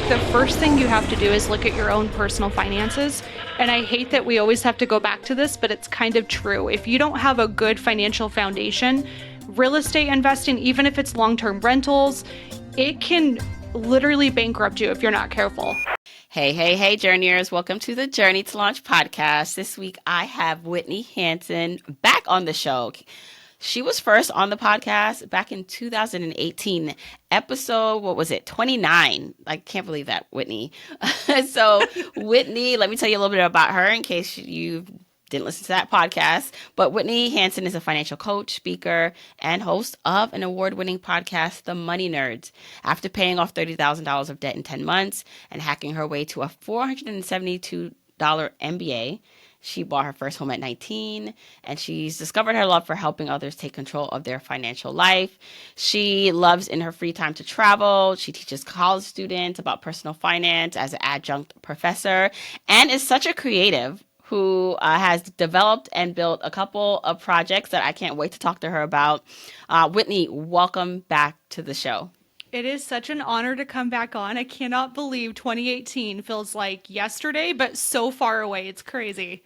the first thing you have to do is look at your own personal finances. And I hate that we always have to go back to this, but it's kind of true. If you don't have a good financial foundation, real estate investing, even if it's long-term rentals, it can literally bankrupt you if you're not careful. Hey, journeyers. Welcome to the Journey to Launch podcast. This week, I have Whitney Hansen back on the show. She was first on the podcast back in 2018, episode, 29? I can't believe that, Whitney. So, Whitney, let me tell you a little bit about her in case you didn't listen to that podcast. But Whitney Hansen is a financial coach, speaker, and host of an award-winning podcast, The Money Nerds. After paying off $30,000 of debt in 10 months and hacking her way to a $472 MBA, she bought her first home at 19, and she's discovered her love for helping others take control of their financial life. She loves in her free time to travel. She teaches college students about personal finance as an adjunct professor, and is such a creative who has developed and built a couple of projects that I can't wait to talk to her about. Whitney, welcome back to the show. It is such an honor to come back on. I cannot believe 2018 feels like yesterday, but so far away. It's crazy.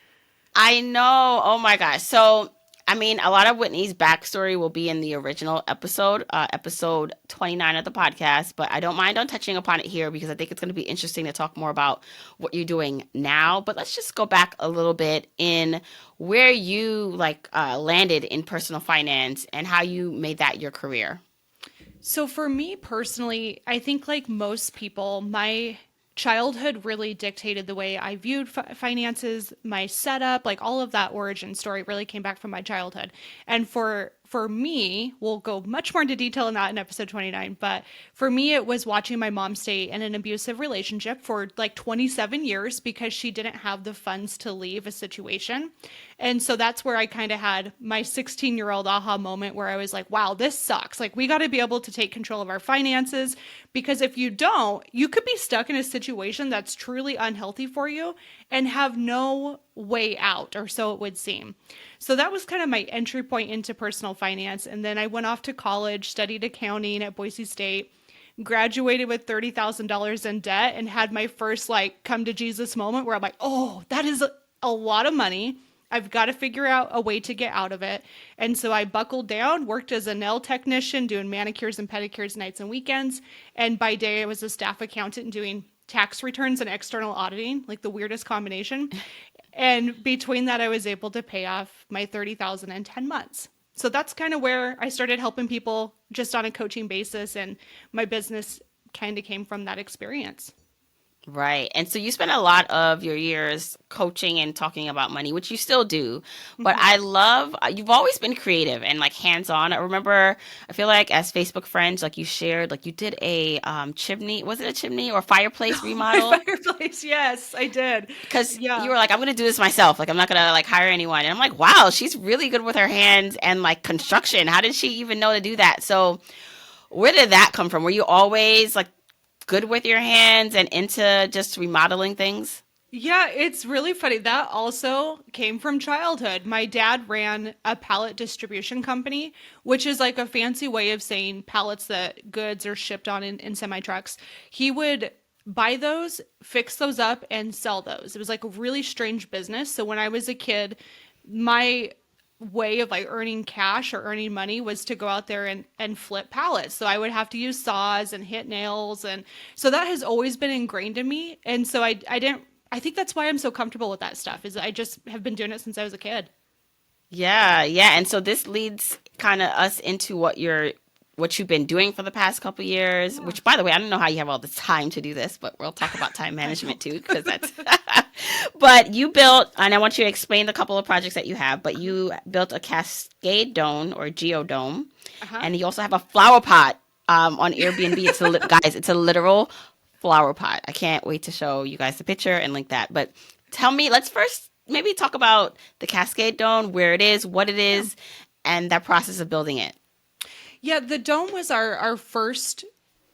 I know. Oh my gosh. So, I mean, a lot of Whitney's backstory will be in the original episode, episode 29 of the podcast, but I don't mind on touching upon it here because I think it's going to be interesting to talk more about what you're doing now. But let's just go back a little bit in where you landed in personal finance and how you made that your career. So for me personally, I think like most people, my childhood really dictated the way I viewed finances, my setup, like all of that origin story really came back from my childhood. And for me, we'll go much more into detail in that in episode 29, but for me, it was watching my mom stay in an abusive relationship for like 27 years because she didn't have the funds to leave a situation. And so that's where I kind of had my 16-year-old aha moment where I was like, wow, this sucks. Like, we got to be able to take control of our finances, because if you don't, you could be stuck in a situation that's truly unhealthy for you and have no way out, or so it would seem. So that was kind of my entry point into personal finance. And then I went off to college, studied accounting at Boise State, graduated with $30,000 in debt, and had my first come to Jesus moment where I'm like, oh, that is a lot of money. I've got to figure out a way to get out of it. And so I buckled down, worked as a nail technician, doing manicures and pedicures nights and weekends. And by day, I was a staff accountant doing tax returns and external auditing, like the weirdest combination. And between that, I was able to pay off my $30,000 in 10 months. So that's kind of where I started helping people just on a coaching basis. And my business kind of came from that experience. Right. And so you spent a lot of your years coaching and talking about money, which you still do. But I love, you've always been creative and hands-on. I remember, I feel like as Facebook friends, you shared, you did a chimney, was it a chimney or fireplace remodel? Fireplace, yes, I did. Because you were like, I'm going to do this myself. I'm not going to hire anyone. And I'm like, wow, she's really good with her hands and construction. How did she even know to do that? So where did that come from? Were you always good with your hands and into just remodeling things? Yeah, it's really funny. That also came from childhood. My dad ran a pallet distribution company, which is a fancy way of saying pallets that goods are shipped on in semi-trucks. He would buy those, fix those up, and sell those. It was a really strange business. So when I was a kid, my way of earning cash or earning money was to go out there and flip pallets. So I would have to use saws and hit nails. And so that has always been ingrained in me. And so I think that's why I'm so comfortable with that stuff, is I just have been doing it since I was a kid. Yeah. And so this leads kind of us into what you've been doing for the past couple of years, which, by the way, I don't know how you have all the time to do this, but we'll talk about time management too, because that's, but you built, and I want you to explain the couple of projects that you have, but you built a Cascade dome or geodome, and you also have a flower pot on Airbnb. It's a literal flower pot. I can't wait to show you guys the picture and link that. But tell me, let's first maybe talk about the Cascade dome, where it is, what it is, and that process of building it. Yeah, the dome was our first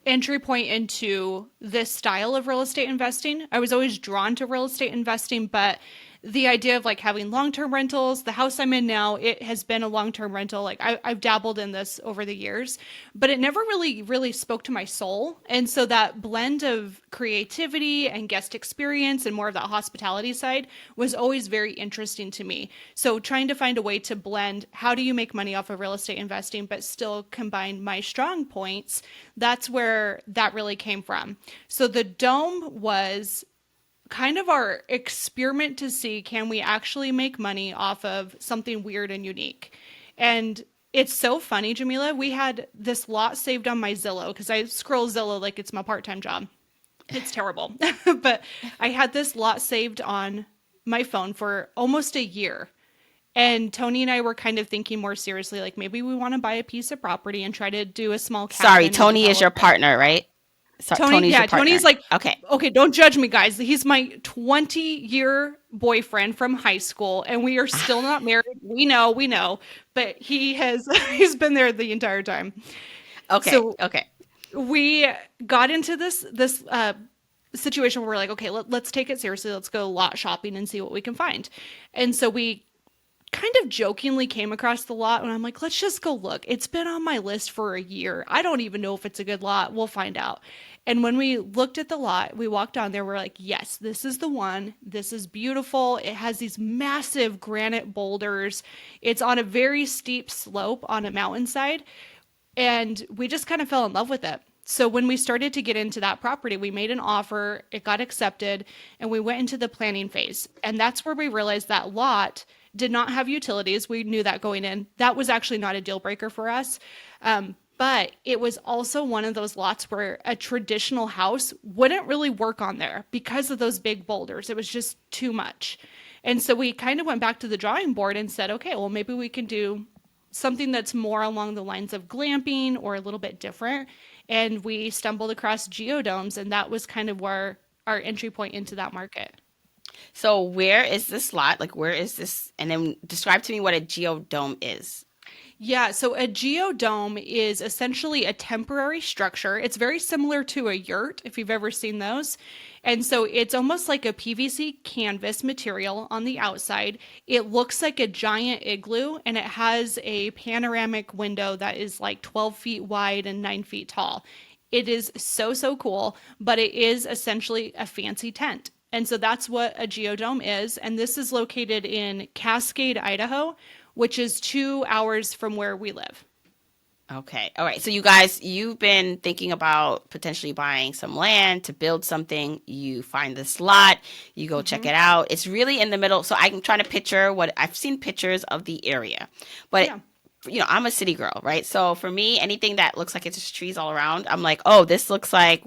entry point into this style of real estate investing. I was always drawn to real estate investing, but the idea of like having long-term rentals. The house I'm in now, it has been a long-term rental. Like I've dabbled in this over the years, but it never really spoke to my soul. And so that blend of creativity and guest experience and more of that hospitality side was always very interesting to me. So trying to find a way to blend, how do you make money off of real estate investing, but still combine my strong points, that's where that really came from. So the dome was kind of our experiment to see, can we actually make money off of something weird and unique. And it's so funny, Jamila. We had this lot saved on my Zillow because I scroll Zillow like it's my part-time job. It's terrible. But I had this lot saved on my phone for almost a year. And Tony and I were kind of thinking more seriously, like maybe we want to buy a piece of property and try to do a small cabin. Sorry, and Tony is your develop it. partner, right? Tony's your partner. Tony's like, okay. Okay, don't judge me, guys. He's my 20-year boyfriend from high school, and we are still not married. We know, but he's been there the entire time. Okay, So okay. we got into this situation where we're like, okay, let's take it seriously. Let's go lot shopping and see what we can find. And so we kind of jokingly came across the lot, and I'm like, let's just go look. It's been on my list for a year. I don't even know if it's a good lot. We'll find out. And when we looked at the lot, we walked on there, we're like, yes, this is the one. This is beautiful. It has these massive granite boulders. It's on a very steep slope on a mountainside. And we just kind of fell in love with it. So when we started to get into that property, we made an offer, it got accepted, and we went into the planning phase. And that's where we realized that lot did not have utilities. We knew that going in. That was actually not a deal breaker for us. But it was also one of those lots where a traditional house wouldn't really work on there because of those big boulders. It was just too much. And so we kind of went back to the drawing board and said, okay, well, maybe we can do something that's more along the lines of glamping or a little bit different. And we stumbled across geodomes, and that was kind of where our entry point into that market. So where is this lot? Like, where is this? And then describe to me what a geodome is. Yeah, so a geodome is essentially a temporary structure. It's very similar to a yurt, if you've ever seen those. And so it's almost like a PVC canvas material on the outside. It looks like a giant igloo, and it has a panoramic window that is like 12 feet wide and 9 feet tall. It is so cool, but it is essentially a fancy tent. And so that's what a geodome is. And this is located in Cascade, Idaho, which is 2 hours from where we live. Okay. All right. So you guys, you've been thinking about potentially buying some land to build something. You find this lot, you go check it out. It's really in the middle. So I'm trying to picture what I've seen pictures of the area, but Yeah. I'm a city girl, right? So for me, anything that looks like it's just trees all around, I'm like, oh, this looks like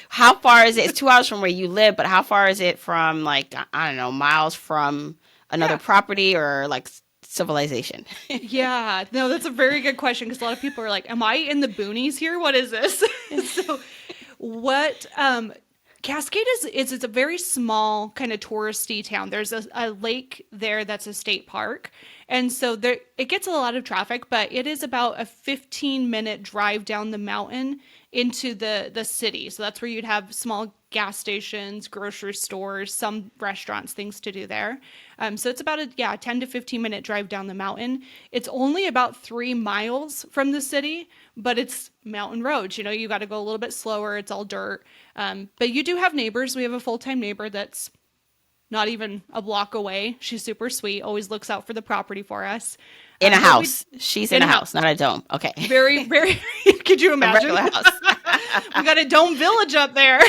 how far is it? It's 2 hours from where you live, but how far is it from, like, I don't know, miles from another Yeah. property or like civilization? Yeah, no, that's a very good question because a lot of people are like, am I in the boonies here? What is this? So what Cascade is it's a very small kind of touristy town. There's a lake there that's a state park. And so there it gets a lot of traffic, but it is about a 15-minute drive down the mountain into the city. So that's where you'd have small gas stations, grocery stores, some restaurants, things to do there. So it's about a 10 to 15-minute drive down the mountain. It's only about 3 miles from the city, but it's mountain roads. You got to go a little bit slower. It's all dirt. But you do have neighbors. We have a full-time neighbor that's not even a block away. She's super sweet, always looks out for the property for us. In a But house. She's in a house, not a dome. Okay. very, very, could you A imagine? regular house. We got a dome village up there.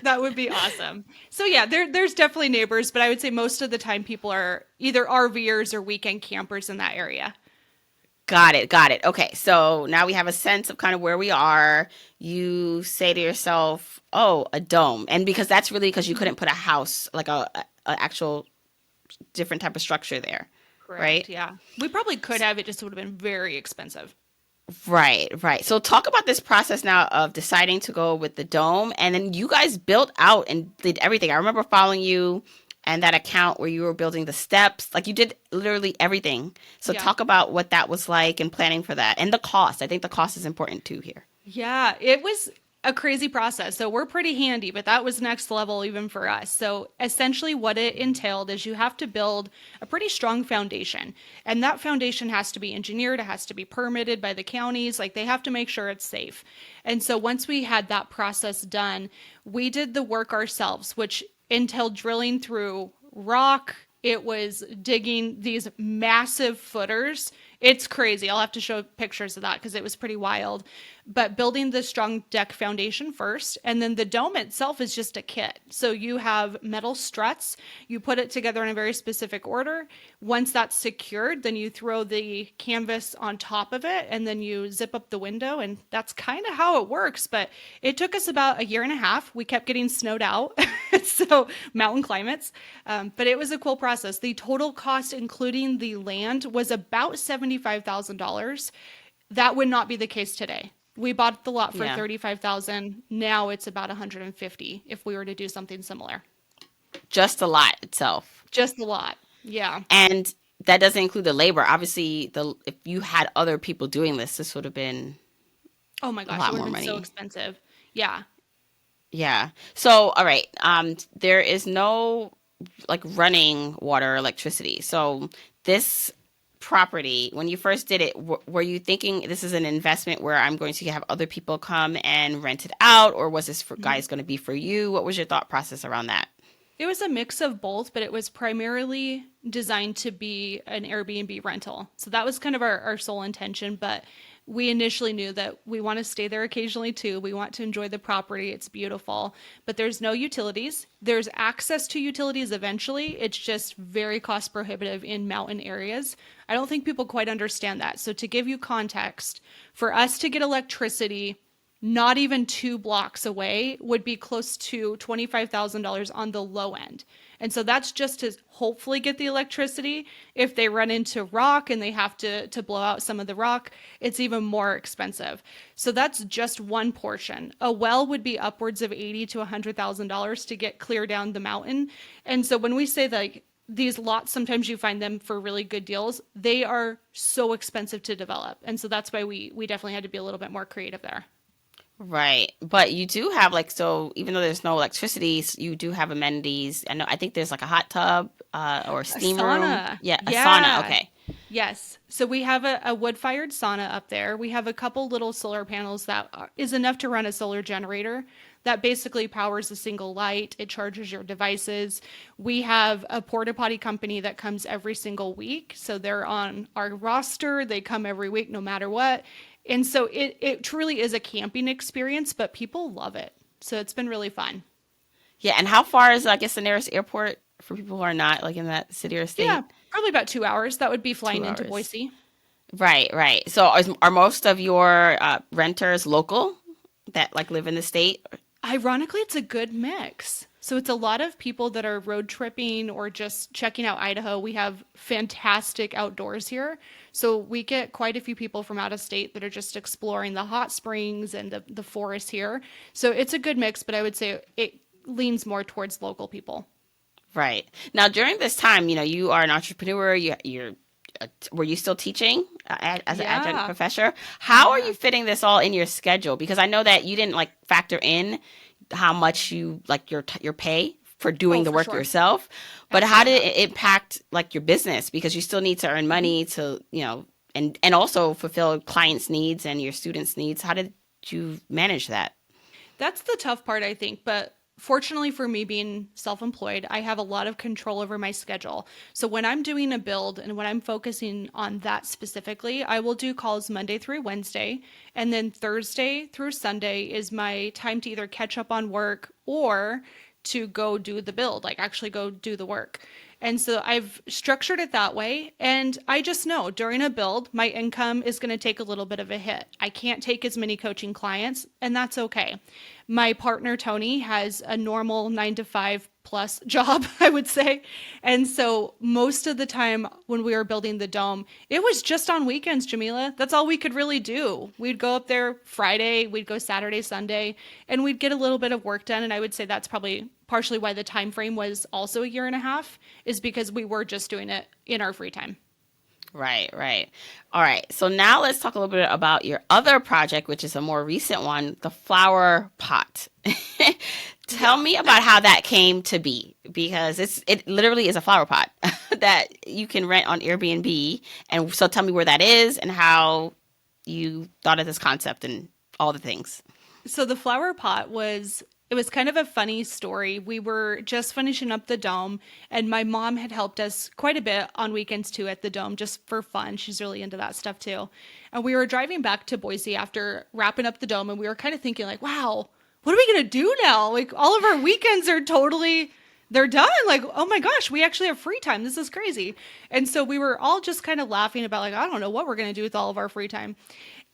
That would be awesome. So yeah, there's definitely neighbors, but I would say most of the time people are either RVers or weekend campers in that area. Got it. Okay, so now we have a sense of kind of where we are. You say to yourself, oh, a dome. And because that's really because you couldn't put a house, like a actual different type of structure there. Correct, right? Yeah. We probably could have, it just would have been very expensive. Right. So talk about this process now of deciding to go with the dome. And then you guys built out and did everything. I remember following you and that account where you were building the steps. Like you did literally everything. So Yeah. talk about what that was like and planning for that. And the cost. I think the cost is important too here. Yeah, it was a crazy process. So we're pretty handy, but that was next level even for us. So essentially, what it entailed is you have to build a pretty strong foundation. And that foundation has to be engineered, it has to be permitted by the counties. Like they have to make sure it's safe. And so once we had that process done, we did the work ourselves, which entailed drilling through rock. It was digging these massive footers. It's crazy. I'll have to show pictures of that because it was pretty wild. But building the strong deck foundation first, and then the dome itself is just a kit. So you have metal struts, you put it together in a very specific order. Once that's secured, then you throw the canvas on top of it, and then you zip up the window, and that's kind of how it works. But it took us about a year and a half. We kept getting snowed out, so mountain climates. But it was a cool process. The total cost, including the land, was about $75,000. That would not be the case today. We bought the lot for Yeah. 35,000. Now it's about 150 if we were to do something similar. Just the lot itself. Just the lot. Yeah. And that doesn't include the labor. Obviously, the if you had other people doing this, this would have been Oh my a gosh, lot it would more have been so money. expensive. Yeah. Yeah. So, all right. There is no like running water or electricity. So this property, when you first did it, were you thinking this is an investment where I'm going to have other people come and rent it out, or was this for guys going to be for you? What was your thought process around that? It was a mix of both, but it was primarily designed to be an Airbnb rental. So that was kind of our sole intention. But we initially knew that we want to stay there occasionally too. We want to enjoy the property. It's beautiful, but there's no utilities. There's access to utilities eventually. It's just very cost prohibitive in mountain areas. I don't think people quite understand that. So to give you context, for us to get electricity, not even 2 blocks away would be close to $25,000 on the low end. And so that's just to hopefully get the electricity. If they run into rock and they have to blow out some of the rock, it's even more expensive. So that's just one portion. A well would be upwards of $80,000 to $100,000 to get clear down the mountain. And so when we say like these lots, sometimes you find them for really good deals, they are so expensive to develop. And so that's why we definitely had to be a little bit more creative there. Right. But you do have like, so even though there's no electricity, you do have amenities. I think there's like a hot tub or a A steam room. sauna. Yeah, a sauna. Yeah. Okay. Yes. So we have a wood-fired sauna up there. We have a couple little solar panels is enough to run a solar generator that basically powers a single light. It charges your devices. We have a porta potty company that comes every single week. So they're on our roster. They come every week no matter what. And so it truly is a camping experience, but people love it. So it's been really fun. Yeah. And how far is, I guess, the nearest airport for people who are not like in that city or Yeah, state? probably about 2 hours. That would be Two flying into hours. Boise. Right, right. So are most of your renters local that like live in the state? Ironically, it's a good mix. So it's a lot of people that are road tripping or just checking out Idaho. We have fantastic outdoors here. So we get quite a few people from out of state that are just exploring the hot springs and the forest here. So it's a good mix, but I would say it leans more towards local people. Right. Now, during this time, you are an entrepreneur. Were you still teaching as an adjunct Yeah. professor? How are Yeah. you fitting this all in your schedule? Because I know that you didn't like factor in how much you like your pay for doing Oh, the for work sure. yourself, but how Absolutely did not. it impact like your business? Because you still need to earn money to, and also fulfill clients' needs and your students' needs. How did you manage that? That's the tough part, I think. But fortunately for me being self employed, I have a lot of control over my schedule. So when I'm doing a build and when I'm focusing on that specifically, I will do calls Monday through Wednesday. And then Thursday through Sunday is my time to either catch up on work or to go do the build, like actually go do the work. And so I've structured it that way. And I just know during a build, my income is going to take a little bit of a hit. I can't take as many coaching clients, and that's okay. My partner, Tony, has a normal 9 to 5 plus job, I would say. And so most of the time when we were building the dome, it was just on weekends, Jamila. That's all we could really do. We'd go up there Friday, we'd go Saturday, Sunday, and we'd get a little bit of work done. And I would say that's probably partially why the time frame was also a year and a half, is because we were just doing it in our free time. Right, right. All right. So now let's talk a little bit about your other project, which is a more recent one, the flower pot. Tell Yeah. me about how that came to be because it literally is a flower pot that you can rent on Airbnb. And so tell me where that is and how you thought of this concept and all the things. So the flower pot was it was kind of a funny story. We were just finishing up the dome and my mom had helped us quite a bit on weekends too at the dome just for fun. She's really into that stuff too. And we were driving back to Boise after wrapping up the dome and we were kind of thinking like, "Wow, what are we going to do now? Like all of our weekends are totally they're done. Like, oh my gosh, we actually have free time. This is crazy." And so we were all just kind of laughing about like, I don't know what we're going to do with all of our free time.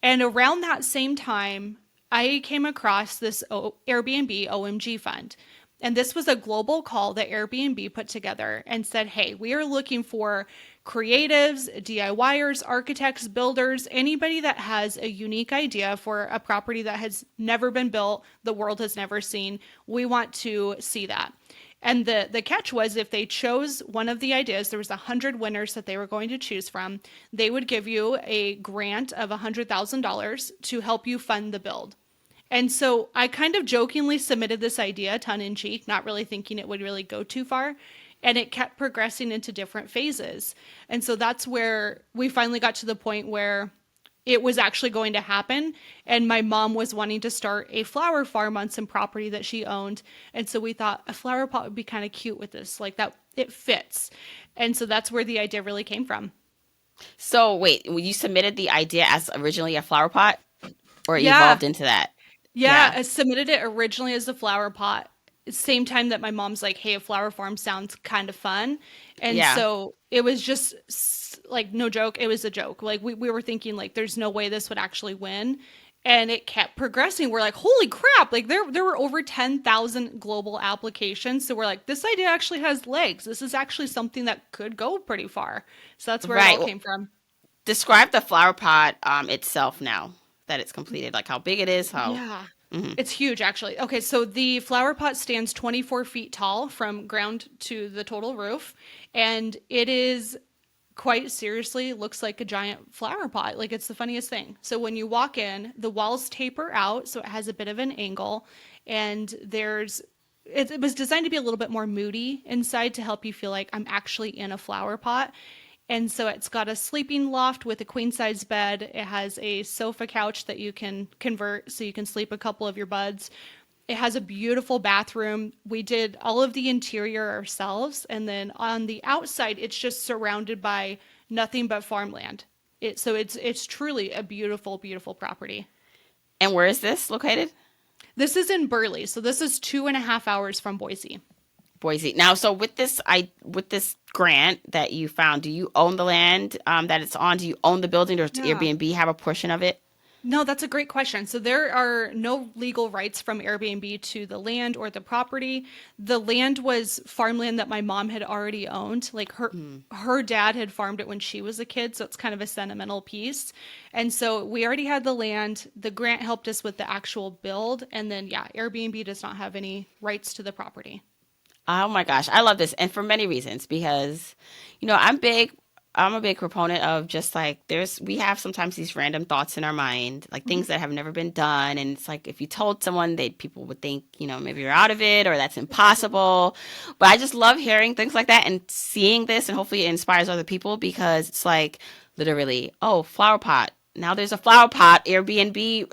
And around that same time, I came across this Airbnb OMG fund. And this was a global call that Airbnb put together and said, hey, we are looking for creatives, DIYers, architects, builders, anybody that has a unique idea for a property that has never been built, the world has never seen. We want to see that. And the catch was if they chose one of the ideas, there was 100 winners that they were going to choose from. They would give you a grant of $100,000 to help you fund the build. And so I kind of jokingly submitted this idea, tongue in cheek, not really thinking it would really go too far. And it kept progressing into different phases. And so that's where we finally got to the point where it was actually going to happen. And my mom was wanting to start a flower farm on some property that she owned. And so we thought a flower pot would be kind of cute with this, like that it fits. And so that's where the idea really came from. So wait, you submitted the idea as originally a flower pot or it Yeah. evolved into that? Yeah. Yeah. I submitted it originally as a flower pot. Same time that my mom's like, hey, a flower farm sounds kind of fun. And Yeah. so it was just like, no joke, it was a joke. Like, we were thinking, like, there's no way this would actually win. And it kept progressing. We're like, holy crap. Like, there were over 10,000 global applications. So we're like, this idea actually has legs. This is actually something that could go pretty far. So that's where it Right. all Well, came from. describe the flower pot itself now that it's completed, like how big it is, how. Yeah. Hmm. It's huge, actually. Okay, so the flower pot stands 24 feet tall from ground to the total roof, and it is quite seriously looks like a giant flower pot. Like it's the funniest thing. So when you walk in, the walls taper out, so it has a bit of an angle, and it was designed to be a little bit more moody inside to help you feel like I'm actually in a flower pot. And so it's got a sleeping loft with a queen size bed. It has a sofa couch that you can convert so you can sleep a couple of your buds. It has a beautiful bathroom. We did all of the interior ourselves. And then on the outside, it's just surrounded by nothing but farmland. So it's truly a beautiful, beautiful property. And where is this located? This is in Burley. So this is 2.5 hours from Boise. Boise. Now, so with this grant that you found, do you own the land that it's on? Do you own the building, or does Yeah. Airbnb have a portion of it? No, that's a great question. So there are no legal rights from Airbnb to the land or the property. The land was farmland that my mom had already owned. Like her dad had farmed it when she was a kid, so it's kind of a sentimental piece. And so we already had the land. The grant helped us with the actual build, and then yeah, Airbnb does not have any rights to the property. Oh my gosh, I love this, and for many reasons. Because, I'm big. I'm a big proponent of just like we have sometimes these random thoughts in our mind, like Mhm. things that have never been done, and it's like if you told someone, people would think, maybe you're out of it or that's impossible. But I just love hearing things like that and seeing this, and hopefully it inspires other people because it's like literally, oh, flower pot. Now there's a flower pot Airbnb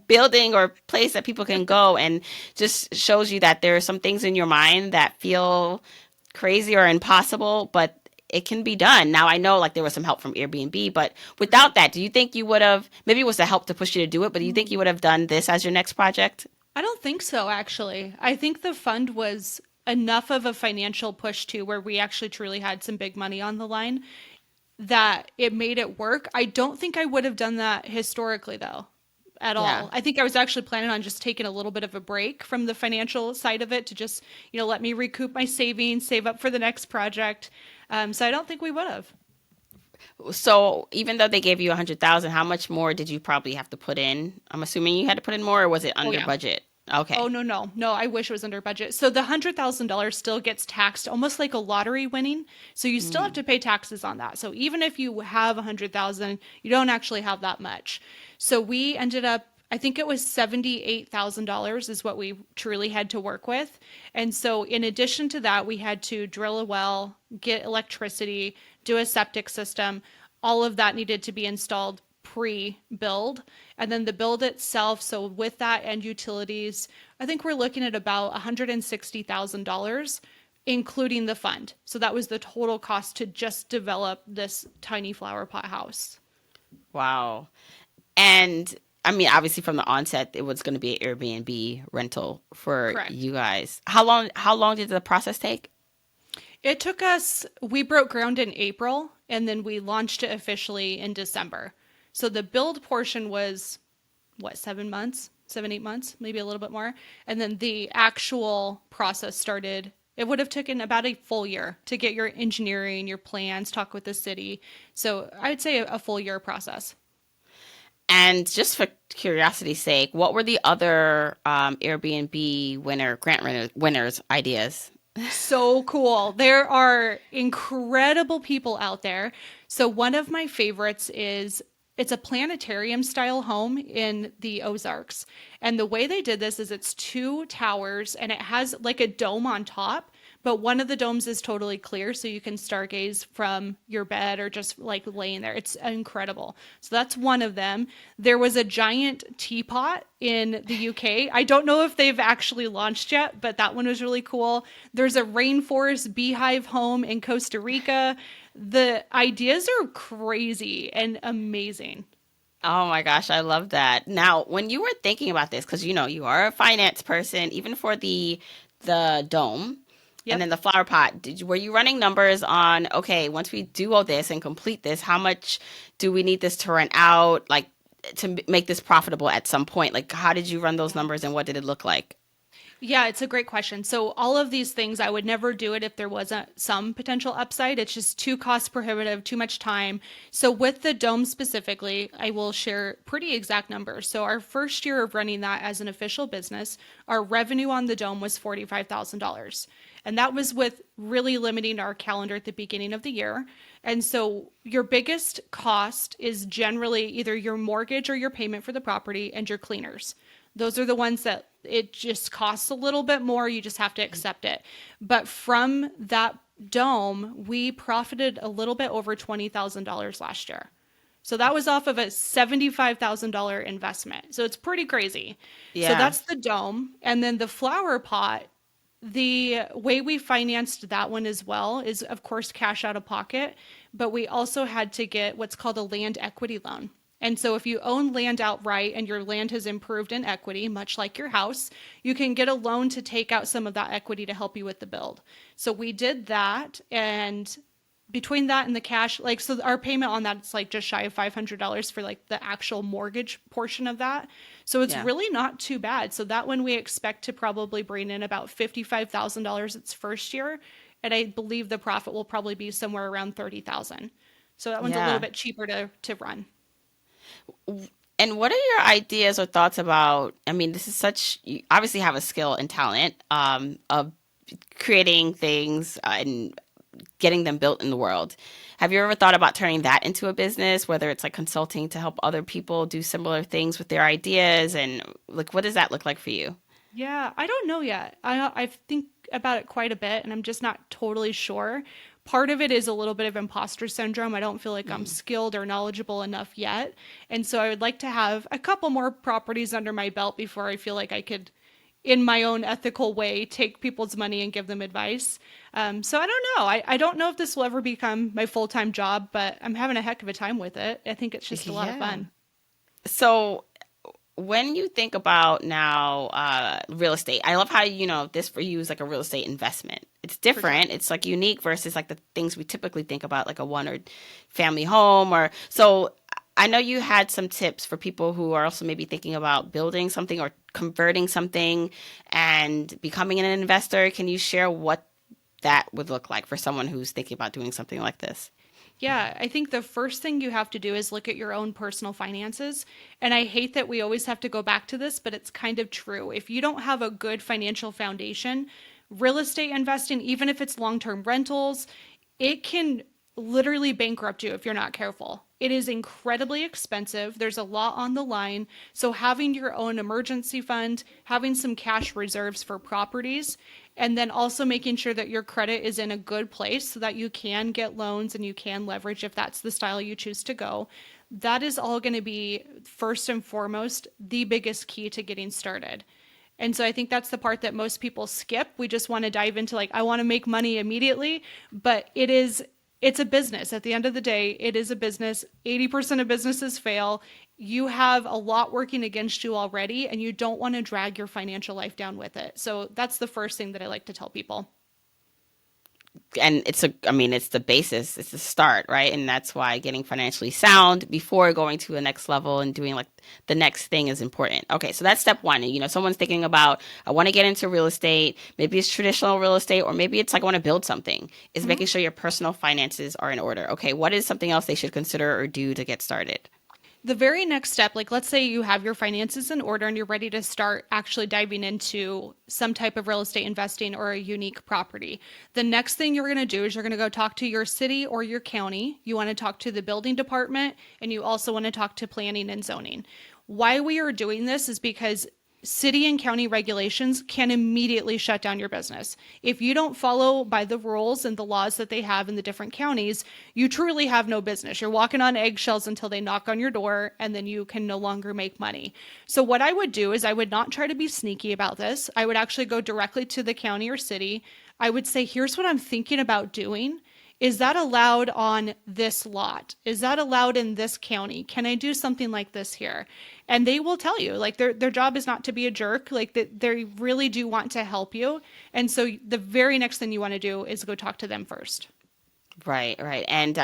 building or place that people can go, and just shows you that there are some things in your mind that feel crazy or impossible, but it can be done. Now I know like there was some help from Airbnb, but without that, do you think you would have, maybe it was the help to push you to do it, but do you think you would have done this as your next project? I don't think so, actually. I think the fund was enough of a financial push too, where we actually truly had some big money on the line that it made it work. I don't think I would have done that historically, though, at Yeah. all. I think I was actually planning on just taking a little bit of a break from the financial side of it to just, let me recoup my savings, save up for the next project. So I don't think we would have. So even though they gave you 100,000, how much more did you probably have to put in? I'm assuming you had to put in more, or was it Oh, under yeah. budget? Okay. Oh, no, no, no. I wish it was under budget. So the $100,000 still gets taxed almost like a lottery winning. So you still have Mm. to pay taxes on that. So even if you have 100,000, you don't actually have that much. So we ended up, I think it was $78,000 is what we truly had to work with. And so in addition to that, we had to drill a well, get electricity, do a septic system. All of that needed to be installed pre-build, and then the build itself, so with that and utilities, I think we're looking at about $160,000 including the fund. So that was the total cost to just develop this tiny flower pot house. Wow. And I mean, obviously from the onset, it was going to be an Airbnb rental for Correct. you guys. How long did the process take? It took us, we broke ground in April and then we launched it officially in December. So the build portion was what, 7 months, 7, 8 months, maybe a little bit more. And then the actual process started, it would have taken about a full year to get your engineering, your plans, talk with the city. So I'd say a full year process. And just for curiosity's sake, what were the other Airbnb winners ideas? So cool. There are incredible people out there. So one of my favorites is it's a planetarium style home in the Ozarks. And the way they did this is it's two towers and it has like a dome on top, but one of the domes is totally clear so you can stargaze from your bed or just like laying there. It's incredible. So that's one of them. There was a giant teapot in the UK. I don't know if they've actually launched yet, but that one was really cool. There's a rainforest beehive home in Costa Rica. The ideas are crazy and amazing. Oh my gosh, I love that. Now, when you were thinking about this, because you are a finance person, even for the dome and Yep. then the flower pot, were you running numbers on, okay, once we do all this and complete this, how much do we need this to rent out, like to make this profitable at some point? Like, how did you run those numbers and what did it look like? Yeah, it's a great question. So, all of these things, I would never do it if there wasn't some potential upside. It's just too cost prohibitive, too much time. So, with the dome specifically, I will share pretty exact numbers. So, our first year of running that as an official business, our revenue on the dome was $45,000. And that was with really limiting our calendar at the beginning of the year. And so, your biggest cost is generally either your mortgage or your payment for the property and your cleaners. Those are the ones that it just costs a little bit more. You just have to accept it. But from that dome, we profited a little bit over $20,000 last year. So that was off of a $75,000 investment. So it's pretty crazy. So Yeah. that's the dome. And then the flower pot, the way we financed that one as well is, of course, cash out of pocket, but we also had to get what's called a land equity loan. And so, if you own land outright and your land has improved in equity, much like your house, you can get a loan to take out some of that equity to help you with the build. So, we did that. And between that and the cash, like, so our payment on that, it's like just shy of $500 for like the actual mortgage portion of that. So, it's Yeah. really not too bad. So, that one we expect to probably bring in about $55,000 its first year. And I believe the profit will probably be somewhere around 30,000. So, that one's a little Yeah. bit cheaper to run. And what are your ideas or thoughts about? I mean, this is such, you obviously have a skill and talent of creating things and getting them built in the world. Have you ever thought about turning that into a business, whether it's like consulting to help other people do similar things with their ideas? And like, what does that look like for you? Yeah, I don't know yet. I think about it quite a bit, and I'm just not totally sure. Part of it is a little bit of imposter syndrome. I don't feel like I'm Mm. skilled or knowledgeable enough yet. And so I would like to have a couple more properties under my belt before I feel like I could, in my own ethical way, take people's money and give them advice. So I don't know. I don't know if this will ever become my full time job, but I'm having a heck of a time with it. I think it's just a lot of Yeah. fun. So when you think about now real estate, I love how this for you is like a real estate investment. It's For sure. different. It's like unique versus like the things we typically think about, like a one or family home. Or so I know you had some tips for people who are also maybe thinking about building something or converting something and becoming an investor. Can you share what that would look like for someone who's thinking about doing something like this? Yeah, I think the first thing you have to do is look at your own personal finances. And I hate that we always have to go back to this, but it's kind of true. If you don't have a good financial foundation, real estate investing, even if it's long term rentals, it can literally bankrupt you if you're not careful. It is incredibly expensive. There's a lot on the line. So, having your own emergency fund, having some cash reserves for properties, and then also making sure that your credit is in a good place so that you can get loans and you can leverage if that's the style you choose to go. That is all going to be first and foremost the biggest key to getting started. And so I think that's the part that most people skip. We just want to dive into like, I want to make money immediately, but it's a business. At the end of the day, it is a business. 80% of businesses fail. You have a lot working against you already, and you don't want to drag your financial life down with it. So that's the first thing that I like to tell people. And it's the basis, it's the start, right? And that's why getting financially sound before going to the next level and doing like the next thing is important. Okay, so that's step one. And someone's thinking about, I want to get into real estate. Maybe it's traditional real estate, or maybe it's like I want to build something. Is making sure your personal finances are in order. Okay, what is something else they should consider or do to get started? The very next step, like let's say you have your finances in order and you're ready to start actually diving into some type of real estate investing or a unique property. The next thing you're going to do is you're going to go talk to your city or your county. You want to talk to the building department, and you also want to talk to planning and zoning. Why we are doing this is because city and county regulations can immediately shut down your business. If you don't follow by the rules and the laws that they have in the different counties, you truly have no business. You're walking on eggshells until they knock on your door, and then you can no longer make money. So what I would do is I would not try to be sneaky about this. I would actually go directly to the county or city. I would say, here's what I'm thinking about doing. Is that allowed on this lot? Is that allowed in this county? Can I do something like this here? And they will tell you, like their job is not to be a jerk. Like they really do want to help you. And so the very next thing you want to do is go talk to them first. Right, right. And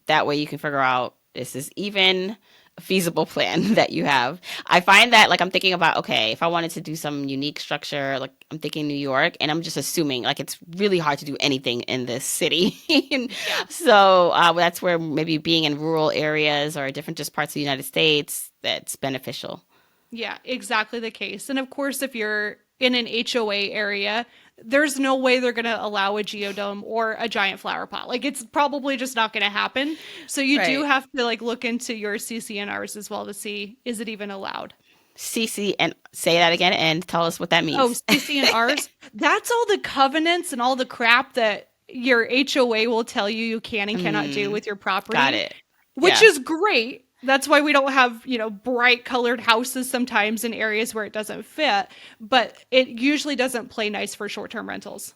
that way you can figure out, this is even a feasible plan that you have. I find that like I'm thinking about, okay, if I wanted to do some unique structure, like I'm thinking New York, and I'm just assuming like it's really hard to do anything in this city. And so that's where maybe being in rural areas or different just parts of the United States, that's beneficial. Yeah, exactly the case. And of course, if you're in an HOA area, there's no way they're going to allow a geodome or a giant flower pot. Like it's probably just not going to happen. So you do Right. have to like look into your CCNRs as well to see, is it even allowed? CC, and say that again and tell us what that Oh, means. CCNRs. That's all the covenants and all the crap that your HOA will tell you you can and cannot do with your Got property, it. which Yeah. is great. That's why we don't have, bright colored houses sometimes in areas where it doesn't fit, but it usually doesn't play nice for short-term rentals.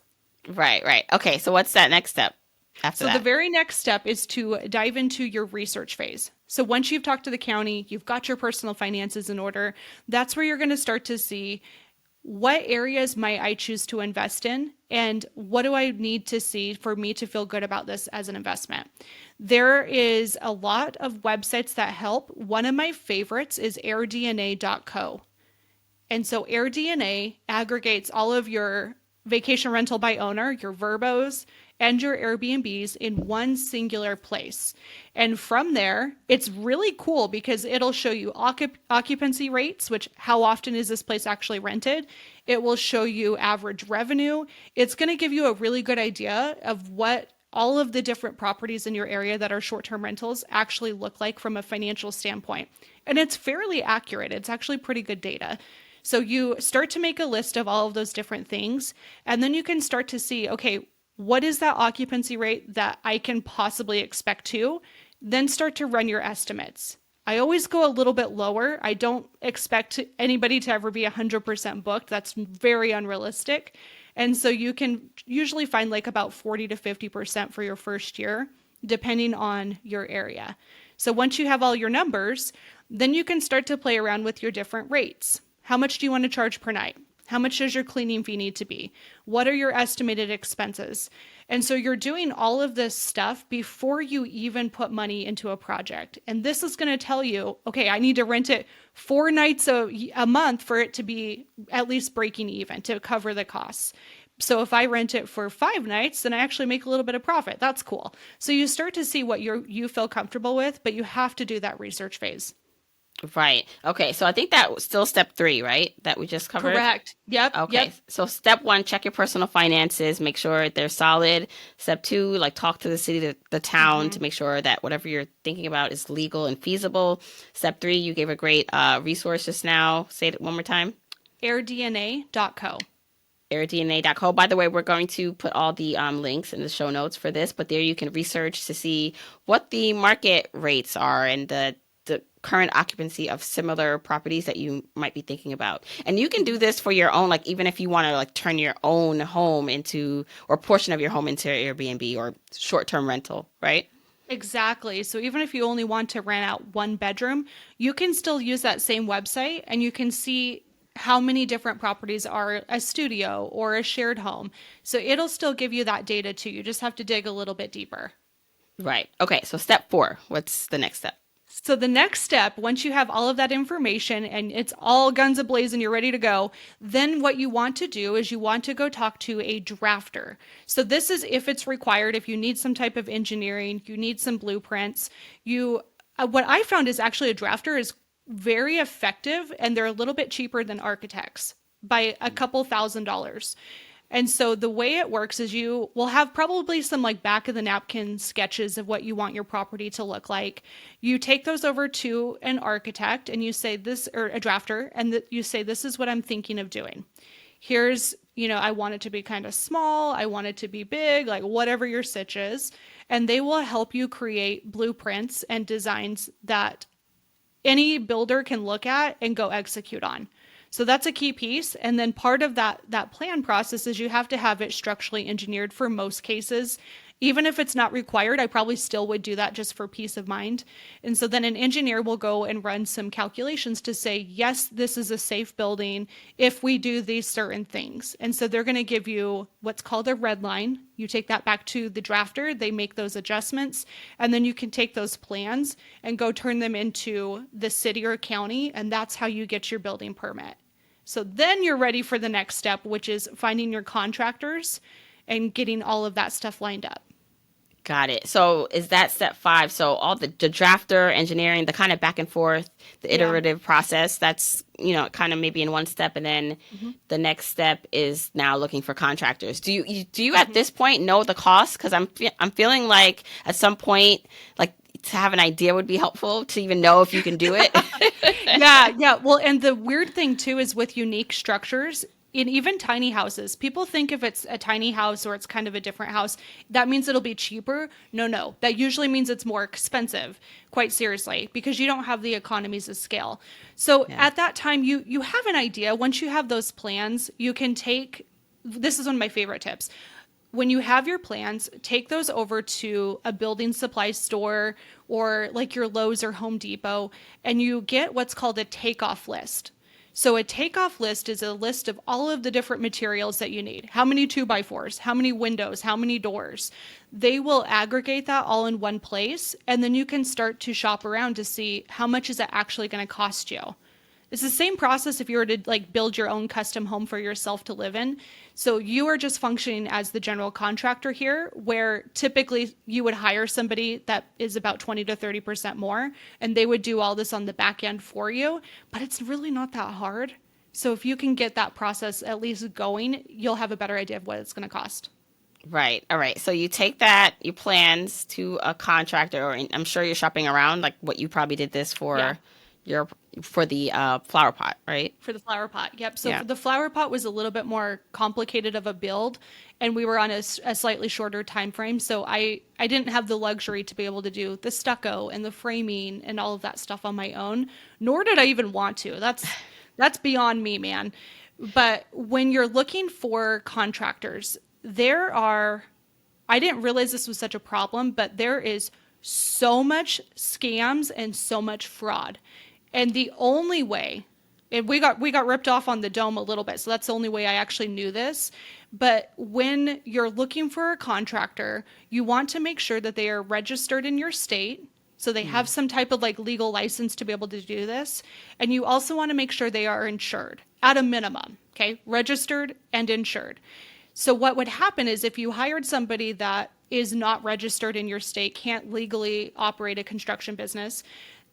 Right, right. Okay, so what's that next step after So the that? very next step is to dive into your research phase. So once you've talked to the county, you've got your personal finances in order, that's where you're going to start to see what areas might I choose to invest in, and what do I need to see for me to feel good about this as an investment. There is a lot of websites that help. One of my favorites is airdna.co. And so AirDNA aggregates all of your vacation rental by owner, your Verbos, and your Airbnbs in one singular place. And from there, it's really cool because it'll show you occupancy rates, which how often is this place actually rented? It will show you average revenue. It's going to give you a really good idea of what all of the different properties in your area that are short-term rentals actually look like from a financial standpoint. And it's fairly accurate. It's actually pretty good data. So you start to make a list of all of those different things, and then you can start to see, okay, what is that occupancy rate that I can possibly expect to? Then start to run your estimates. I always go a little bit lower. I don't expect anybody to ever be 100% booked. That's very unrealistic. And so you can usually find like about 40 to 50% for your first year, depending on your area. So once you have all your numbers, then you can start to play around with your different rates. How much do you want to charge per night? How much does your cleaning fee need to be? What are your estimated expenses? And so you're doing all of this stuff before you even put money into a project. And this is going to tell you, okay, I need to rent it 4 nights a month for it to be at least breaking even to cover the costs. So if I rent it for 5 nights, then I actually make a little bit of profit. That's cool. So you start to see what you feel comfortable with, but you have to do that research phase. Right. Okay. So I think that was still step three, right? That we just covered. Correct. Yep. Okay. Yep. So step one, check your personal finances, make sure they're solid. Step two, like talk to the city, the town to Hmm. make sure that whatever you're thinking about is legal and feasible. Step three, you gave a great resource just now. Say it one more time. AirDNA.co. AirDNA.co. By the way, we're going to put all the links in the show notes for this, but there you can research to see what the market rates are and the current occupancy of similar properties that you might be thinking about. And you can do this for your own, like even if you want to like turn your own home into or portion of your home into Airbnb or short-term rental, right? Exactly. So even if you only want to rent out one bedroom, you can still use that same website and you can see how many different properties are a studio or a shared home. So it'll still give you that data too. You just have to dig a little bit deeper. Right. Okay, so step four, what's the next step? So the next step, once you have all of that information and it's all guns ablaze and you're ready to go, then what you want to do is you want to go talk to a drafter. So this is if it's required, if you need some type of engineering, you need some blueprints, you what I found is actually a drafter is very effective and they're a little bit cheaper than architects by a couple $1,000s. And so the way it works is you will have probably some like back of the napkin sketches of what you want your property to look like. You take those over to an architect and you say this, or a drafter, and you say, this is what I'm thinking of doing. Here's, I want it to be kind of small. I want it to be big, like whatever your sitch is. And they will help you create blueprints and designs that any builder can look at and go execute on. So that's a key piece. And then part of that plan process is you have to have it structurally engineered for most cases. Even if it's not required, I probably still would do that just for peace of mind. And so then an engineer will go and run some calculations to say, yes, this is a safe building if we do these certain things. And so they're going to give you what's called a red line. You take that back to the drafter, they make those adjustments, and then you can take those plans and go turn them into the city or county, and that's how you get your building permit. So then you're ready for the next step, which is finding your contractors and getting all of that stuff lined up. Got it. So is that step five? So all the drafter, engineering, the kind of back and forth, the Yeah. iterative process, that's, kind of maybe in one step. And then the next step is now looking for contractors. Do you at this point know the cost? Because I'm feeling like at some point, like to have an idea would be helpful to even know if you can do it. Yeah, yeah. Well, and the weird thing too is with unique structures, in even tiny houses, people think if it's a tiny house or it's kind of a different house, that means it'll be cheaper. No, no. That usually means it's more expensive, quite seriously, because you don't have the economies of scale. So Yeah. at that time, you have an idea. Once you have those plans, you can take, this is one of my favorite tips. When you have your plans, take those over to a building supply store or like your Lowe's or Home Depot, and you get what's called a takeoff list. So a takeoff list is a list of all of the different materials that you need. How many 2x4s, how many windows, how many doors. They will aggregate that all in one place, and then you can start to shop around to see how much is it actually going to cost you. It's the same process if you were to like build your own custom home for yourself to live in. So you are just functioning as the general contractor here, where typically you would hire somebody that is about 20 to 30% more, and they would do all this on the back end for you. But it's really not that hard. So if you can get that process at least going, you'll have a better idea of what it's going to cost. Right. All right. So you take that, your plans to a contractor, or I'm sure you're shopping around, like what you probably did this for Yeah. your for the flower pot, right? For the flower pot. Yep. So Yeah. the flower pot was a little bit more complicated of a build, and we were on a slightly shorter time frame. So I didn't have the luxury to be able to do the stucco and the framing and all of that stuff on my own, nor did I even want to. That's beyond me, man. But when you're looking for contractors, I didn't realize this was such a problem, but there is so much scams and so much fraud. And the only way, and we got ripped off on the dome a little bit, so that's the only way I actually knew this. But when you're looking for a contractor, you want to make sure that they are registered in your state. So they have some type of like legal license to be able to do this. And you also want to make sure they are insured at a minimum, okay? Registered and insured. So what would happen is if you hired somebody that is not registered in your state, can't legally operate a construction business,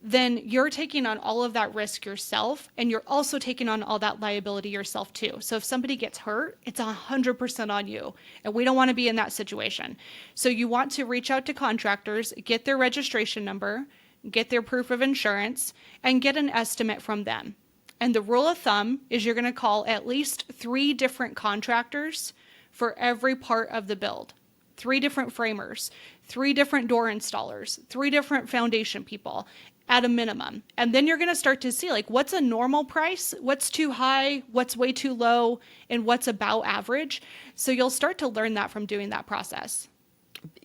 then you're taking on all of that risk yourself, and you're also taking on all that liability yourself too. So if somebody gets hurt, it's 100% on you, and we don't want to be in that situation. So you want to reach out to contractors, get their registration number, get their proof of insurance, and get an estimate from them. And the rule of thumb is you're going to call at least 3 different contractors for every part of the build. 3 different framers, 3 different door installers, 3 different foundation people at a minimum. And then you're going to start to see like what's a normal price, what's too high, what's way too low, and what's about average. So you'll start to learn that from doing that process.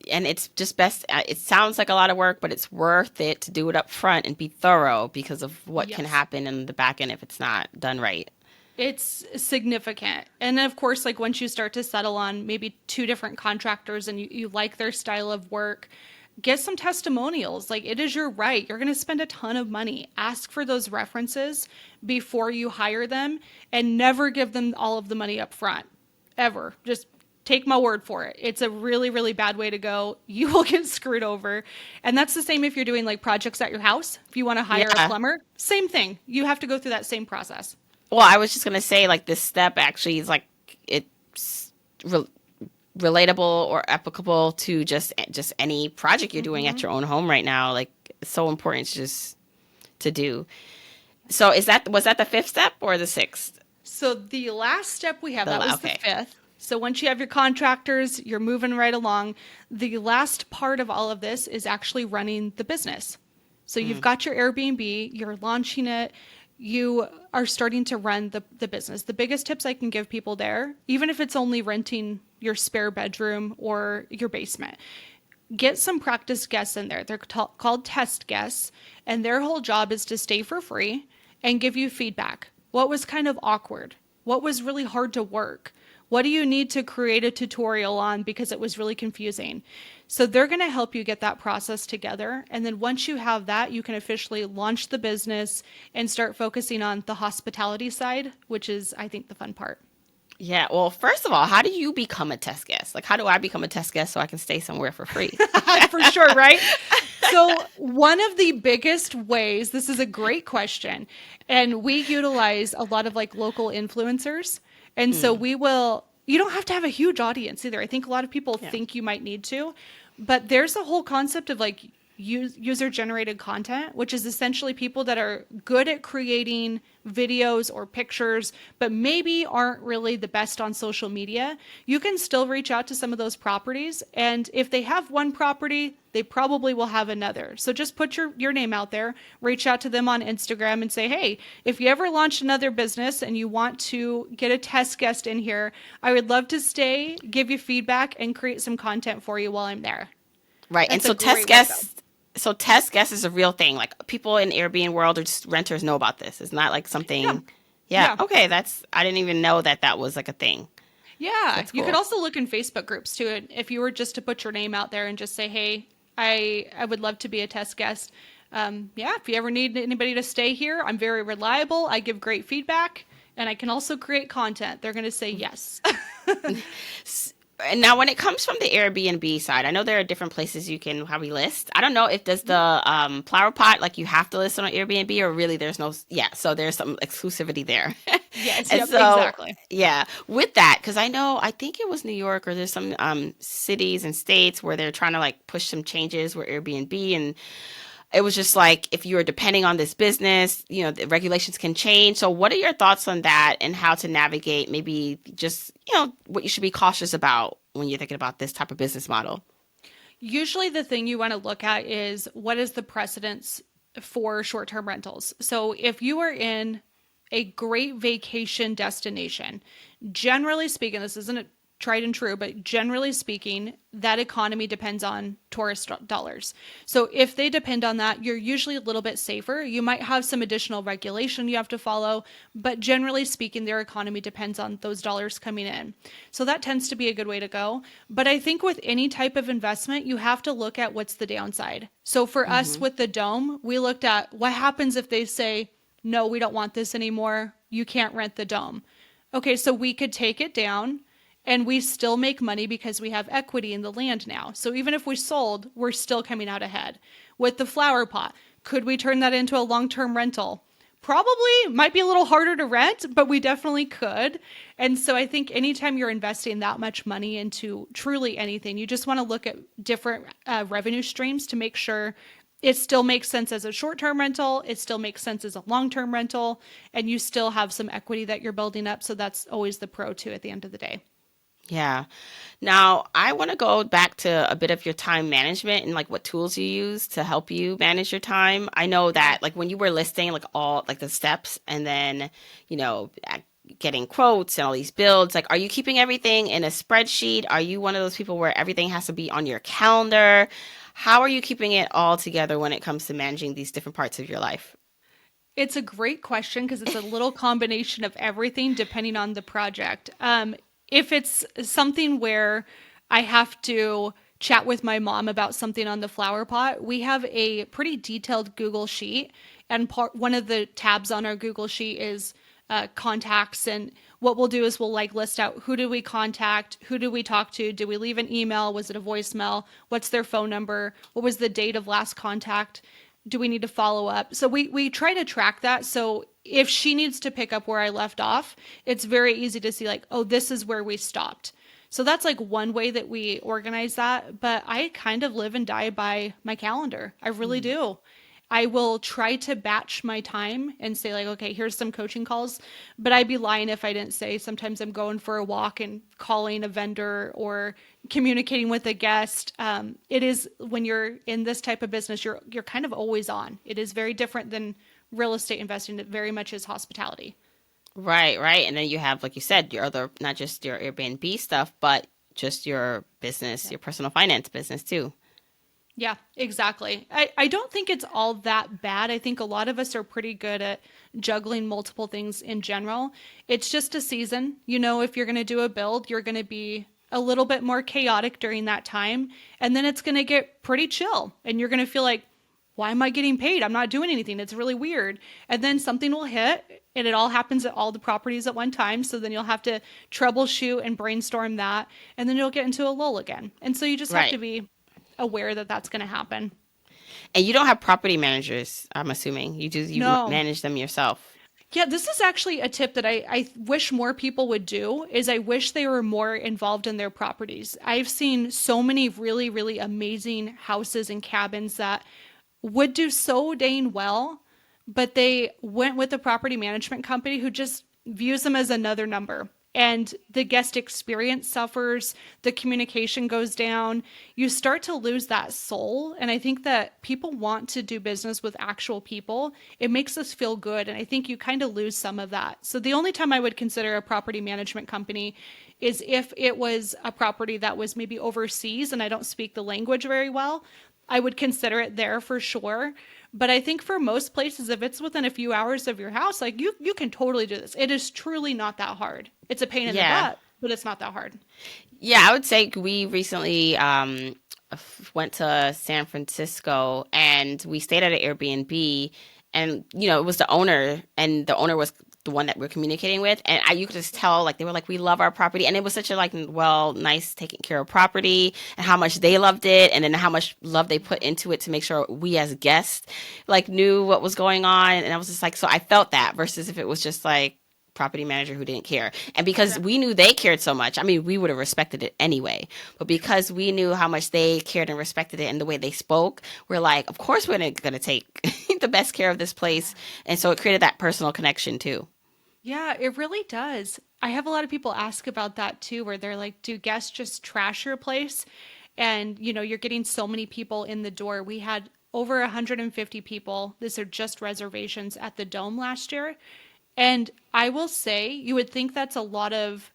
And it's just best, it sounds like a lot of work, but it's worth it to do it up front and be thorough because of what can happen in the back end if it's not done right. It's significant. And of course, like once you start to settle on maybe 2 different contractors and you like their style of work, get some testimonials. Like it is your right. You're going to spend a ton of money. Ask for those references before you hire them, and never give them all of the money up front. Ever. Just take my word for it. It's a really, really bad way to go. You will get screwed over. And that's the same if you're doing like projects at your house. If you want to hire a plumber, same thing. You have to go through that same process. Well, I was just going to say, like, this step actually is like it's relatable or applicable to just any project you're doing at your own home right now. Like, it's so important just to do. So was that the 5th step or the 6th? So the last step we have, that was the 5th. So once you have your contractors, you're moving right along. The last part of all of this is actually running the business. So you've got your Airbnb, you're launching it. You are starting to run the business. The biggest tips I can give people there, even if it's only renting your spare bedroom or your basement, get some practice guests in there. They're called test guests, and their whole job is to stay for free and give you feedback. What was kind of awkward? What was really hard to work? What do you need to create a tutorial on because it was really confusing? So they're going to help you get that process together. And then once you have that, you can officially launch the business and start focusing on the hospitality side, which is, I think, the fun part. Yeah. Well, first of all, how do you become a test guest? Like, how do I become a test guest so I can stay somewhere for free? For sure, right? So one of the biggest ways, this is a great question, and we utilize a lot of like local influencers. And so you don't have to have a huge audience either. I think a lot of people think you might need to, but there's a whole concept of like user generated content, which is essentially people that are good at creating videos or pictures, but maybe aren't really the best on social media. You can still reach out to some of those properties. And if they have one property, they probably will have another. So just put your name out there, reach out to them on Instagram and say, hey, if you ever launch another business and you want to get a test guest in here, I would love to stay, give you feedback, and create some content for you while I'm there. Right. That's and so test guests is a real thing. Like people in Airbnb world or just renters know about this. It's not like something. Yeah. Okay. I didn't even know that was like a thing. Yeah. Cool. You could also look in Facebook groups too. And if you were just to put your name out there and just say, hey, I would love to be a test guest. If you ever need anybody to stay here, I'm very reliable. I give great feedback, and I can also create content. They're going to say yes. And now when it comes from the Airbnb side, I know there are different places you can probably list. I don't know if does the flower pot, like you have to list it on Airbnb, or really there's no, so there's some exclusivity there. Yes, exactly. Yeah, with that, because I think it was New York, or there's some cities and states where they're trying to like push some changes with Airbnb, and it was just like, if you're depending on this business, the regulations can change. So what are your thoughts on that and how to navigate maybe just, what you should be cautious about when you're thinking about this type of business model? Usually the thing you want to look at is what is the precedence for short-term rentals. So if you are in a great vacation destination, generally speaking, this isn't tried and true, but generally speaking, that economy depends on tourist dollars. So if they depend on that, you're usually a little bit safer. You might have some additional regulation you have to follow, but generally speaking, their economy depends on those dollars coming in. So that tends to be a good way to go. But I think with any type of investment, you have to look at what's the downside. So for us with the dome, we looked at what happens if they say, no, we don't want this anymore. You can't rent the dome. Okay, so we could take it down And we still make money because we have equity in the land now. So even if we sold, we're still coming out ahead. With the flower pot, could we turn that into a long-term rental? Probably might be a little harder to rent, but we definitely could. And so I think anytime you're investing that much money into truly anything, you just want to look at different revenue streams to make sure it still makes sense as a short-term rental, it still makes sense as a long-term rental, and you still have some equity that you're building up. So that's always the pro too at the end of the day. Yeah. Now, I want to go back to a bit of your time management and like what tools you use to help you manage your time. I know that like when you were listing like all like the steps and then, you know, getting quotes and all these builds, like are you keeping everything in a spreadsheet? Are you one of those people where everything has to be on your calendar? How are you keeping it all together when it comes to managing these different parts of your life? It's a great question because it's a little combination of everything depending on the project. If it's something where I have to chat with my mom about something on the flower pot, we have a pretty detailed Google sheet. And one of the tabs on our Google sheet is contacts. And what we'll do is we'll like list out who do we contact, who do we talk to, do we leave an email, was it a voicemail, what's their phone number, what was the date of last contact, do we need to follow up? So we try to track that. So if she needs to pick up where I left off, it's very easy to see like, oh, this is where we stopped. So that's like one way that we organize that. But I kind of live and die by my calendar. I really do. I will try to batch my time and say like, okay, here's some coaching calls, but I'd be lying if I didn't say sometimes I'm going for a walk and calling a vendor or communicating with a guest. It is when you're in this type of business, you're kind of always on. It is very different than real estate investing. It very much is hospitality. Right, right. And then you have, like you said, your other, not just your Airbnb stuff, but just your business, Yeah. your personal finance business too. Yeah, exactly. I don't think it's all that bad. I think a lot of us are pretty good at juggling multiple things in general. It's just a season. You know, if you're going to do a build, you're going to be a little bit more chaotic during that time. And then it's going to get pretty chill. And you're going to feel like, why am I getting paid? I'm not doing anything. It's really weird. And then something will hit and it all happens at all the properties at one time. So then you'll have to troubleshoot and brainstorm that. And then you'll get into a lull again. And so you just have to Right. be aware that that's going to happen. And you don't have property managers, I'm assuming. You No. manage them yourself. Yeah, this is actually a tip that I wish more people would do is I wish they were more involved in their properties. I've seen so many really, really amazing houses and cabins that would do so dang well, but they went with a property management company who just views them as another number. And the guest experience suffers, the communication goes down. You start to lose that soul. And I think that people want to do business with actual people. It makes us feel good. And I think you kind of lose some of that. So the only time I would consider a property management company is if it was a property that was maybe overseas and I don't speak the language very well. I would consider it there for sure. But I think for most places, if it's within a few hours of your house, like you can totally do this. It is truly not that hard. It's a pain in the Yeah. butt, but it's not that hard. Yeah, I would say we recently went to San Francisco and we stayed at an Airbnb and it was the owner and the owner was the one that we're communicating with and you could just tell like they were like we love our property and it was such a like well nice taking care of property and how much they loved it and then how much love they put into it to make sure we as guests like knew what was going on and I was just like so I felt that versus if it was just like property manager who didn't care. And because we knew they cared so much, I mean, we would have respected it anyway. But because we knew how much they cared and respected it and the way they spoke, we're like, of course we're going to take the best care of this place. And so it created that personal connection too. Yeah, it really does. I have a lot of people ask about that too, where they're like, do guests just trash your place? And, you're getting so many people in the door. We had over 150 people. These are just reservations at the Dome last year. And I will say, you would think that's a lot of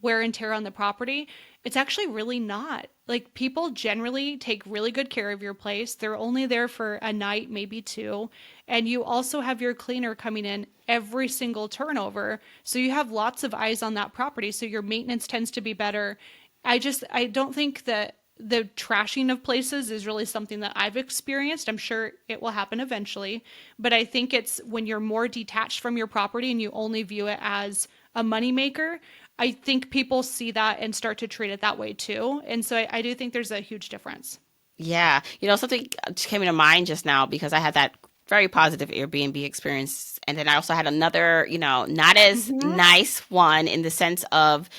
wear and tear on the property. It's actually really not. Like, people generally take really good care of your place. They're only there for a night, maybe two. And you also have your cleaner coming in every single turnover. So you have lots of eyes on that property. So your maintenance tends to be better. I don't think that the trashing of places is really something that I've experienced. I'm sure it will happen eventually, but I think it's when you're more detached from your property and you only view it as a moneymaker. I think people see that and start to treat it that way too. And so I do think there's a huge difference. Yeah. Something just came into mind just now because I had that very positive Airbnb experience. And then I also had another, not as Hmm. nice one in the sense of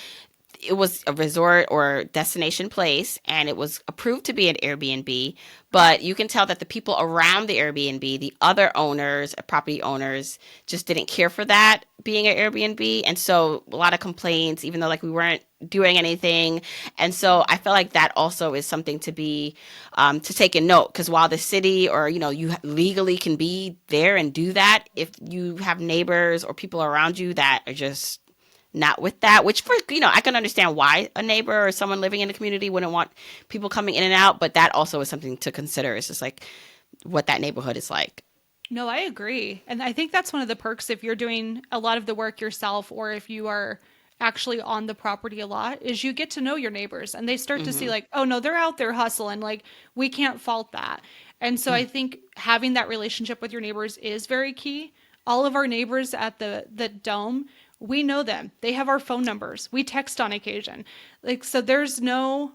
it was a resort or destination place and it was approved to be an Airbnb, but you can tell that the people around the Airbnb, the other owners, property owners, just didn't care for that being an Airbnb. And so a lot of complaints, even though like we weren't doing anything. And so I feel like that also is something to be to take a note because while the city or you legally can be there and do that, if you have neighbors or people around you that are just not with that, which for I can understand why a neighbor or someone living in the community wouldn't want people coming in and out, but that also is something to consider. It's just like what that neighborhood is like. No, I agree. And I think that's one of the perks if you're doing a lot of the work yourself or if you are actually on the property a lot is you get to know your neighbors and they start to see Hmm. like, oh no, they're out there hustling. Like we can't fault that. And so I think having that relationship with your neighbors is very key. All of our neighbors at the dome, we know them. They have our phone numbers. We text on occasion. Like so there's no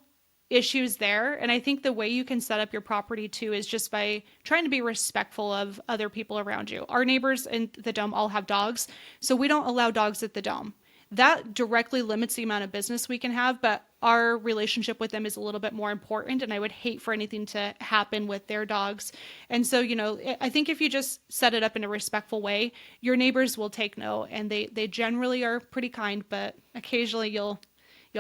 issues there. And I think the way you can set up your property too is just by trying to be respectful of other people around you. Our neighbors in the dome all have dogs, so we don't allow dogs at the dome. That directly limits the amount of business we can have, but our relationship with them is a little bit more important. And I would hate for anything to happen with their dogs. And so, I think if you just set it up in a respectful way, your neighbors will take note and they generally are pretty kind, but occasionally you'll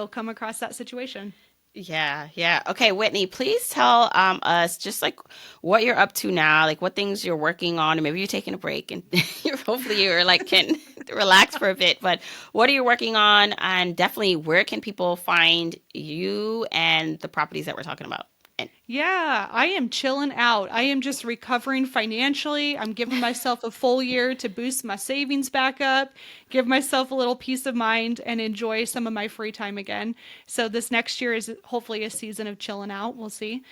come across that situation. Yeah, yeah. Okay, Whitney, please tell us just like what you're up to now, like what things you're working on, and maybe you're taking a break and hopefully you're like can relax for a bit. But what are you working on, and definitely where can people find you and the properties that we're talking about? And Yeah, I am chilling out. I am just recovering financially. I'm giving myself a full year to boost my savings back up, give myself a little peace of mind, and enjoy some of my free time again. So, this next year is hopefully a season of chilling out. We'll see.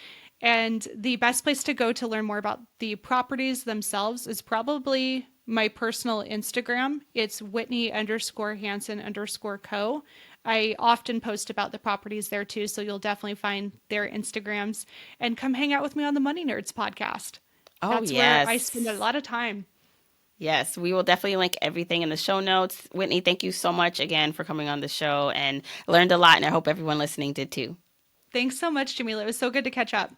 And the best place to go to learn more about the properties themselves is probably my personal Instagram. It's Whitney underscore Hansen underscore co. I often post about the properties there too, so you'll definitely find their Instagrams and come hang out with me on the Money Nerds podcast. oh That's where I spend a yes. lot of time. Yes, we will definitely link everything in the show notes. Whitney, thank you so much again for coming on the show and learned a lot, and I hope everyone listening did too. Thanks so much, Jamila. It was so good to catch up.